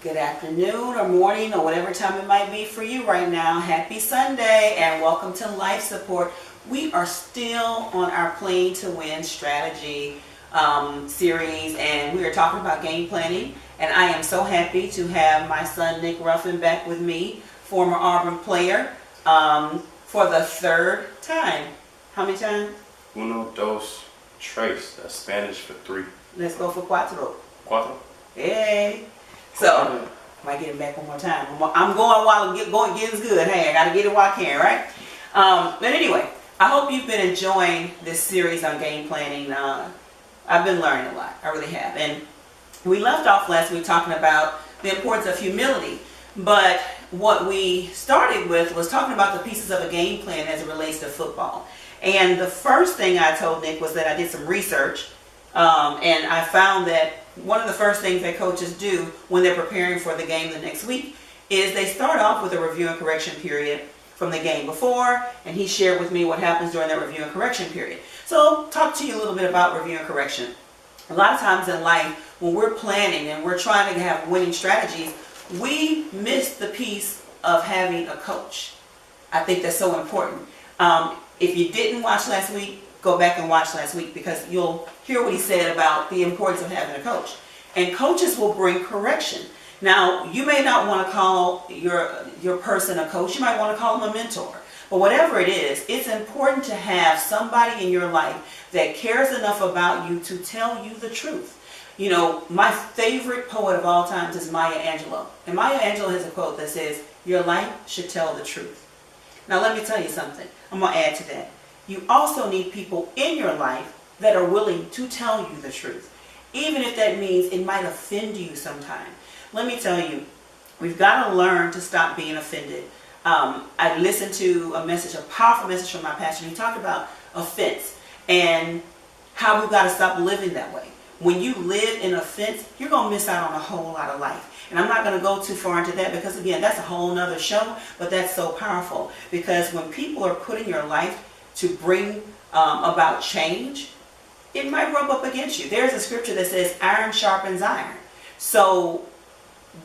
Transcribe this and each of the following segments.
Good afternoon or morning or whatever time it might be for you right now. Happy Sunday and welcome to Life Support. We are still on our Playing to Win strategy series, and we are talking about game planning. And I am so happy to have my son Nick Ruffin back with me, former Auburn player, for the third time. How many times? Uno, dos, tres. That's Spanish for three. Let's go for cuatro. Cuatro? Hey. So, might get him back one more time. I'm going while it gets good. Hey, I got to get it while I can, right? But anyway, I hope you've been enjoying this series on game planning. I've been learning a lot. I really have. And we left off last week talking about the importance of humility. But what we started with was talking about the pieces of a game plan as it relates to football. And the first thing I told Nick was that I did some research. And I found that one of the first things that coaches do when they're preparing for the game the next week is they start off with a review and correction period from the game before, and he shared with me what happens during that review and correction period. So I'll talk to you a little bit about review and correction. A lot of times in life, when we're planning and we're trying to have winning strategies, we miss the piece of having a coach. I think that's so important. If you didn't watch last week, go back and watch last week, because you'll hear what he said about the importance of having a coach. And coaches will bring correction. Now, you may not want to call your person a coach. You might want to call him a mentor. But whatever it is, it's important to have somebody in your life that cares enough about you to tell you the truth. You know, my favorite poet of all times is Maya Angelou. And Maya Angelou has a quote that says, "Your life should tell the truth." Now, let me tell you something. I'm going to add to that. You also need people in your life that are willing to tell you the truth, even if that means it might offend you sometime. Let me tell you, we've got to learn to stop being offended. I listened to a powerful message from my pastor. He talked about offense and how we've got to stop living that way. When you live in offense, you're going to miss out on a whole lot of life. And I'm not going to go too far into that because, again, that's a whole nother show, but that's so powerful. Because when people are put in your life to bring about change, it might rub up against you. There's a scripture that says iron sharpens iron. So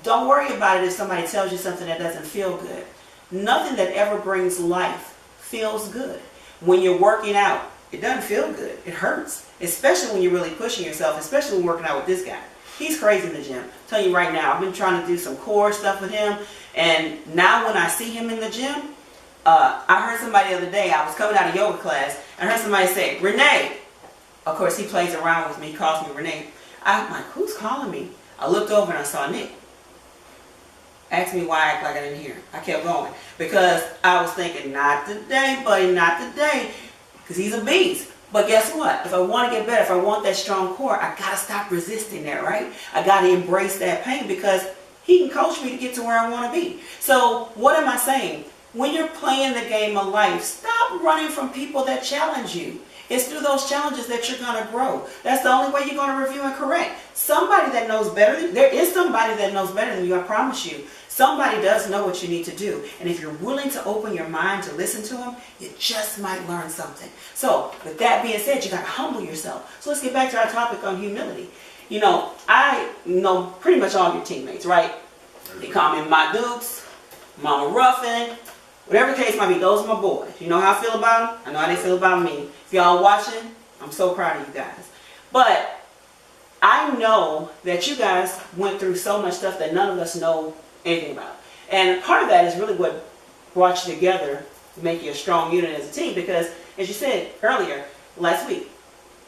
don't worry about it if somebody tells you something that doesn't feel good. Nothing that ever brings life feels good. When you're working out, it doesn't feel good. It hurts, especially when you're really pushing yourself, especially when working out with this guy. He's crazy in the gym. I'm telling you right now, I've been trying to do some core stuff with him, and now when I see him in the gym, I heard somebody the other day, I was coming out of yoga class, and I heard somebody say, "Renee." Of course, he plays around with me. He calls me Renee. I'm like, who's calling me? I looked over and I saw Nick. Asked me why I act like I didn't hear. I kept going because I was thinking, not today, buddy, not today, because he's a beast. But guess what? If I want to get better, if I want that strong core, I got to stop resisting that, right? I got to embrace that pain because he can coach me to get to where I want to be. So what am I saying? When you're playing the game of life, stop running from people that challenge you. It's through those challenges that you're going to grow. That's the only way you're going to review and correct. Somebody that knows better than, there is somebody that knows better than you, I promise you. Somebody does know what you need to do. And if you're willing to open your mind to listen to them, you just might learn something. So with that being said, you got to humble yourself. So let's get back to our topic on humility. You know, I know pretty much all your teammates, right? They call me my Dukes, Mama Ruffin, whatever the case might be. Those are my boys. You know how I feel about them? I know how they feel about me. If y'all watching, I'm so proud of you guys. But I know that you guys went through so much stuff that none of us know anything about. And part of that is really what brought you together to make you a strong unit as a team. Because, as you said earlier, last week,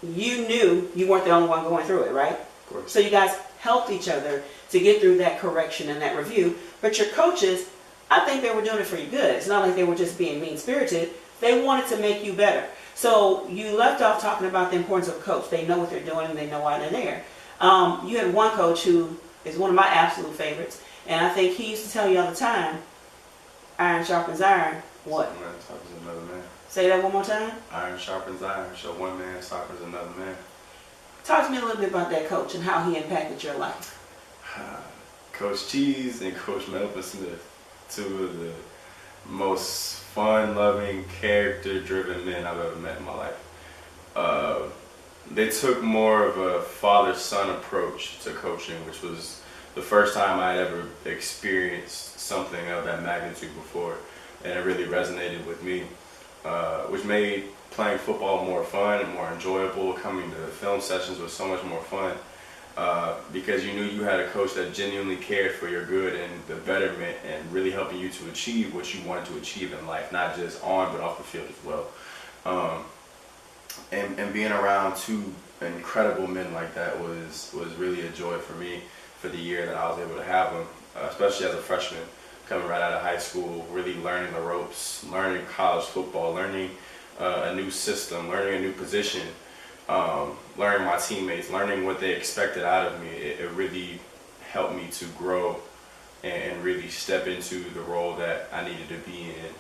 you knew you weren't the only one going through it, right? Of course. So you guys helped each other to get through that correction and that review. But your coaches, I think they were doing it for your good. It's not like they were just being mean-spirited. They wanted to make you better. So you left off talking about the importance of a coach. They know what they're doing and they know why they're there. You had one coach who is one of my absolute favorites. And I think he used to tell you all the time, iron sharpens iron. What? One man sharpens another man. Say that one more time. Iron sharpens iron, so one man sharpens another man. Talk to me a little bit about that coach and how he impacted your life. Coach Cheese and Coach Melvin Smith, two of the most fun-loving, character-driven men I've ever met in my life. They took more of a father-son approach to coaching, which was the first time I'd ever experienced something of that magnitude before, and it really resonated with me, which made playing football more fun and more enjoyable. Coming to film sessions was so much more fun because you knew you had a coach that genuinely cared for your good and the betterment and really helping you to achieve what you wanted to achieve in life, not just on but off the field as well. And being around two incredible men like that was really a joy for me for the year that I was able to have them, especially as a freshman coming right out of high school, really learning the ropes, learning college football, learning a new system, learning a new position, learning my teammates, learning what they expected out of me. It really helped me to grow and really step into the role that I needed to be in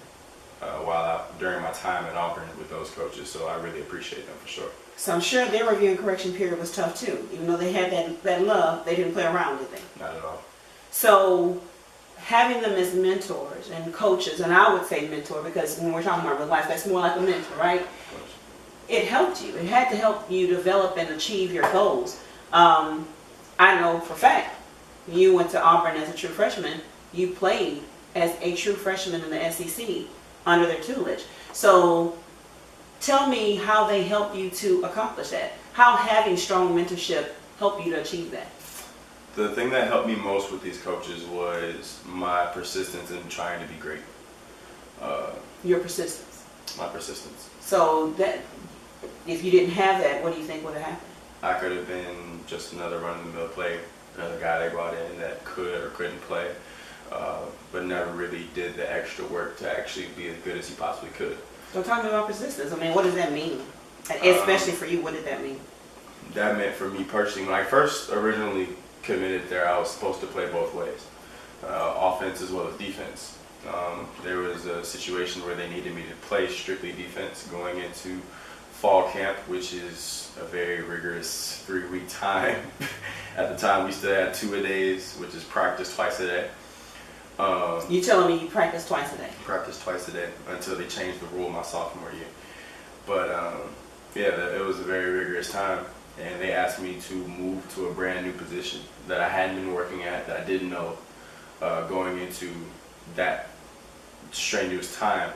during my time at Auburn with those coaches. So I really appreciate them for sure. So I'm sure their review and correction period was tough too. Even though they had that love, they didn't play around, did they? Not at all. So having them as mentors and coaches, and I would say mentor because when we're talking about real life, that's more like a mentor, right? It helped you. It had to help you develop and achieve your goals. I know for a fact, you went to Auburn as a true freshman. You played as a true freshman in the SEC under their tutelage. So tell me how they help you to accomplish that. How having strong mentorship helped you to achieve that? The thing that helped me most with these coaches was my persistence in trying to be great. Your persistence. My persistence. So that, if you didn't have that, what do you think would have happened? I could have been just another run-of-the-mill player, another guy they brought in that could or couldn't play, but never really did the extra work to actually be as good as he possibly could. So talk to me about persistence. I mean, what does that mean? And especially for you, what did that mean? That meant for me personally, when I first originally committed there, I was supposed to play both ways, offense as well as defense. There was a situation where they needed me to play strictly defense going into fall camp, which is a very rigorous 3-week time. At the time, we still had 2-a-days, which is practice twice a day. You telling me you practice twice a day? Practice twice a day until they changed the rule my sophomore year. But yeah, it was a very rigorous time, and they asked me to move to a brand new position that I hadn't been working at, that I didn't know going into that strenuous time.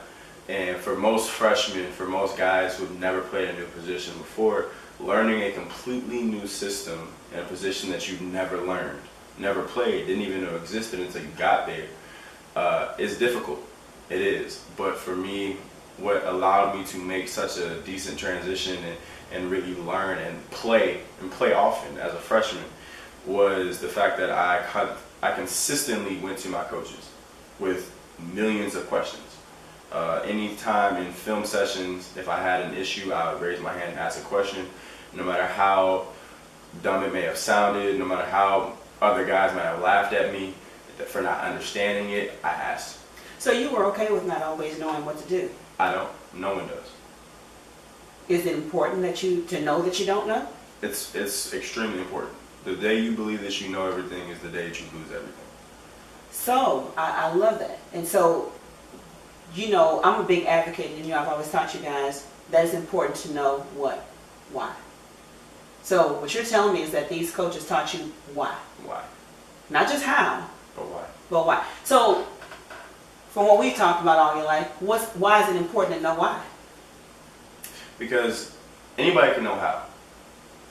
And for most freshmen, for most guys who've never played a new position before, learning a completely new system in a position that you've never learned, never played, didn't even know existed until you got there, is difficult. It is. But for me, what allowed me to make such a decent transition and really learn and play often as a freshman was the fact that I consistently went to my coaches with millions of questions. Anytime in film sessions, if I had an issue, I would raise my hand and ask a question. No matter how dumb it may have sounded, no matter how other guys might have laughed at me for not understanding it, I asked. So you were okay with not always knowing what to do? I don't. No one does. Is it important that to know that you don't know? It's extremely important. The day you believe that you know everything is the day that you lose everything. So I love that. And so, you know, I'm a big advocate, and I've always taught you guys that it's important to know what, why. So what you're telling me is that these coaches taught you why. Why? Not just how. But why? But why. So from what we've talked about all your life, why is it important to know why? Because anybody can know how.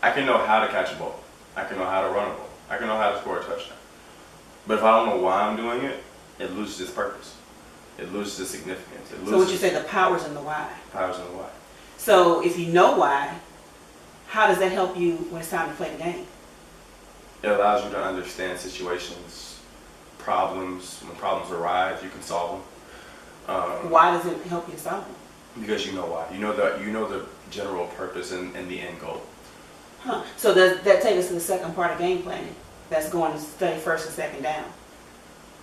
I can know how to catch a ball. I can know how to run a ball. I can know how to score a touchdown. But if I don't know why I'm doing it, it loses its purpose. It loses its significance. So would you say the power's in the why? Power's in the why. So if you know why, how does that help you when it's time to play the game? It allows you to understand situations, problems. When problems arise, you can solve them. Why does it help you to solve them? Because you know why. You know the general purpose and the end goal. Huh. So does that take us to the second part of game planning? That's going to study first and second down.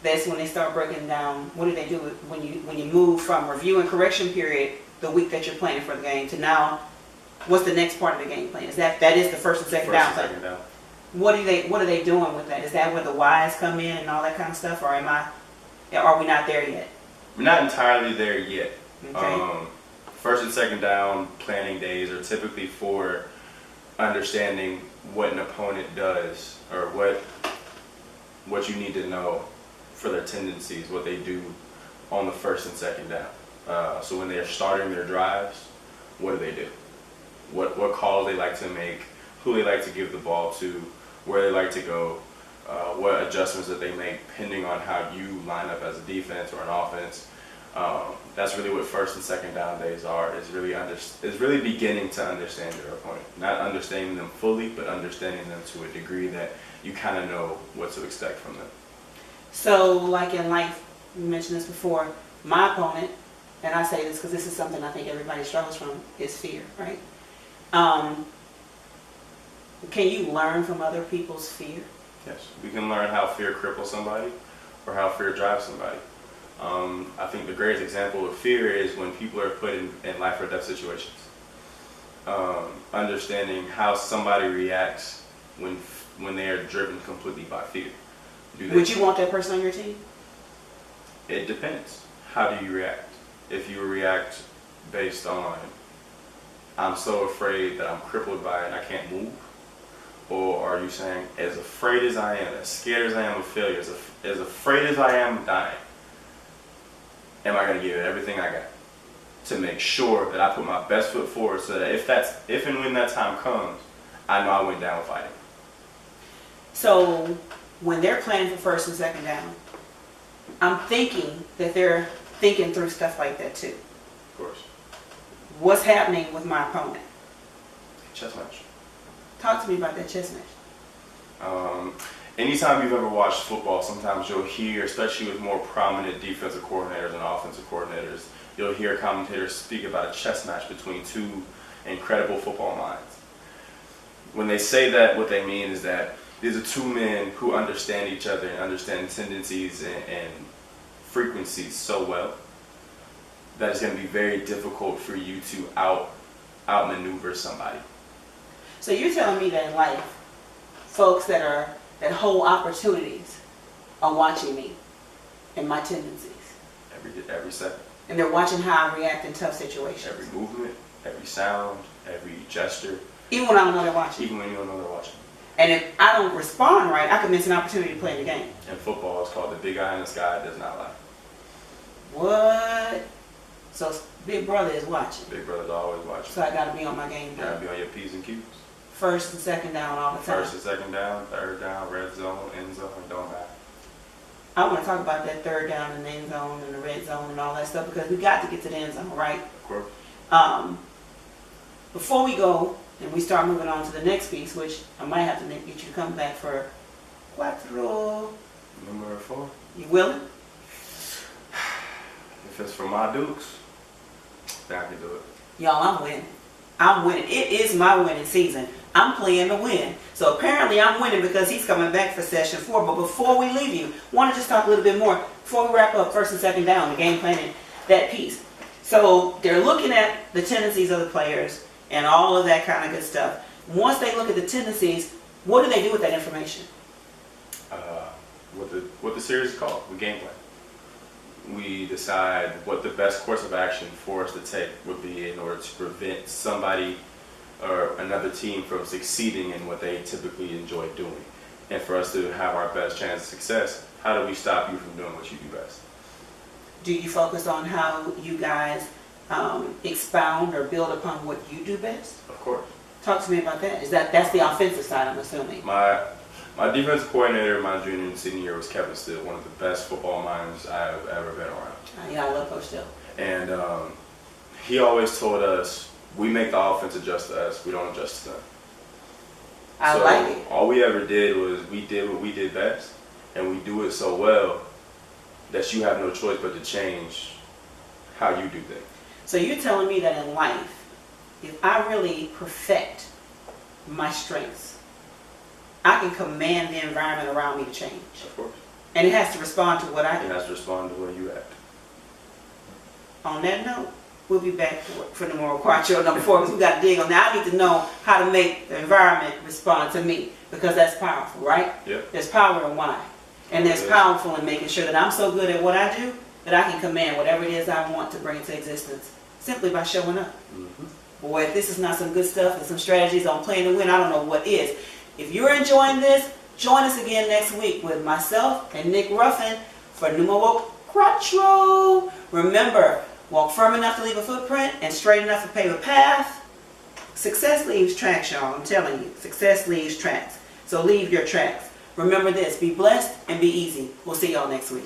That's when they start breaking down. What do they do when you move from review and correction period the week that you're planning for the game to now? What's the next part of the game plan? Is that is the first and second down plan? Second down. What are they doing with that? Is that where the whys come in and all that kind of stuff, or are we not there yet? We're not entirely there yet. Okay. First and second down planning days are typically for understanding what an opponent does or what you need to know for their tendencies, what they do on the first and second down. So when they're starting their drives, what do? What calls they like to make, who they like to give the ball to, where they like to go, what adjustments that they make depending on how you line up as a defense or an offense. That's really what first and second down days are. Is really beginning to understand your opponent, not understanding them fully, but understanding them to a degree that you kind of know what to expect from them. So, like in life, you mentioned this before. My opponent, and I say this because this is something I think everybody struggles from, is fear, right? Can you learn from other people's fear? Yes, we can learn how fear cripples somebody or how fear drives somebody. I think the greatest example of fear is when people are put in life or death situations. Understanding how somebody reacts when they are driven completely by fear. Would you want that person on your team? It depends. How do you react? If you react based on, I'm so afraid that I'm crippled by it and I can't move, or are you saying, as afraid as I am, as scared as I am of failure, as afraid as I am of dying, am I going to give it everything I got to make sure that I put my best foot forward so that if and when that time comes, I know I went down fighting. So when they're planning for first and second down, I'm thinking that they're thinking through stuff like that too. Of course. What's happening with my opponent? Chess match. Talk to me about that chess match. Anytime you've ever watched football, sometimes you'll hear, especially with more prominent defensive coordinators and offensive coordinators, you'll hear commentators speak about a chess match between two incredible football minds. When they say that, what they mean is that these are two men who understand each other and understand tendencies and frequencies so well that it's going to be very difficult for you to outmaneuver somebody. So you're telling me that in life, folks that hold opportunities are watching me and my tendencies. Every second. And they're watching how I react in tough situations. Every movement, every sound, every gesture. Even when I don't know they're watching. Even when you don't know they're watching. And if I don't respond right, I could miss an opportunity to play the game. In football, it's called the big eye in the sky does not lie. What? So Big Brother is watching. Big Brother's always watching. So I got to be on my game. You got to be on your P's and Q's. First and second down all the time. First and second down, third down, red zone, end zone, it don't matter. I want to talk about that third down and the end zone and the red zone and all that stuff because we got to get to the end zone, right? Of course. Before we go and we start moving on to the next piece, which I might have to get you to come back for cuatro. Number 4. You willing? If it's for my Dukes, then I can do it. Y'all, I'm winning. I'm winning. It is my winning season. I'm playing to win. So apparently I'm winning because he's coming back for session 4. But before we leave you, I want to just talk a little bit more before we wrap up first and second down, the game planning, that piece. So they're looking at the tendencies of the players and all of that kind of good stuff. Once they look at the tendencies, what do they do with that information? What the series is called, we game plan. We decide what the best course of action for us to take would be in order to prevent somebody or another team from succeeding in what they typically enjoy doing. And for us to have our best chance of success, how do we stop you from doing what you do best? Do you focus on how you guys expound or build upon what you do best? Of course. Talk to me about that. That's the offensive side, I'm assuming. My defensive coordinator my junior and senior year was Kevin Still, one of the best football minds I've ever been around. Yeah, I love Coach Still. And he always told us, we make the offense adjust to us, we don't adjust to them. I like it. All we ever did was we did what we did best, and we do it so well that you have no choice but to change how you do things. So you're telling me that in life, if I really perfect my strengths, I can command the environment around me to change. Of course. And it has to respond to what I do. It has to respond to where you act. On that note, we'll be back for the moral quattro number 4 because we got to dig on that. I need to know how to make the environment respond to me because that's powerful, right? Yep. There's power in why. And there's powerful in making sure that I'm so good at what I do that I can command whatever it is I want to bring into existence simply by showing up. Mm-hmm. Boy, if this is not some good stuff and some strategies on playing to win, I don't know what is. If you're enjoying this, Join us again next week with myself and Nick Ruffin for Numero Quattro. Remember, walk firm enough to leave a footprint and straight enough to pave a path. Success leaves tracks, y'all. I'm telling you. Success leaves tracks. So leave your tracks. Remember this. Be blessed and be easy. We'll see y'all next week.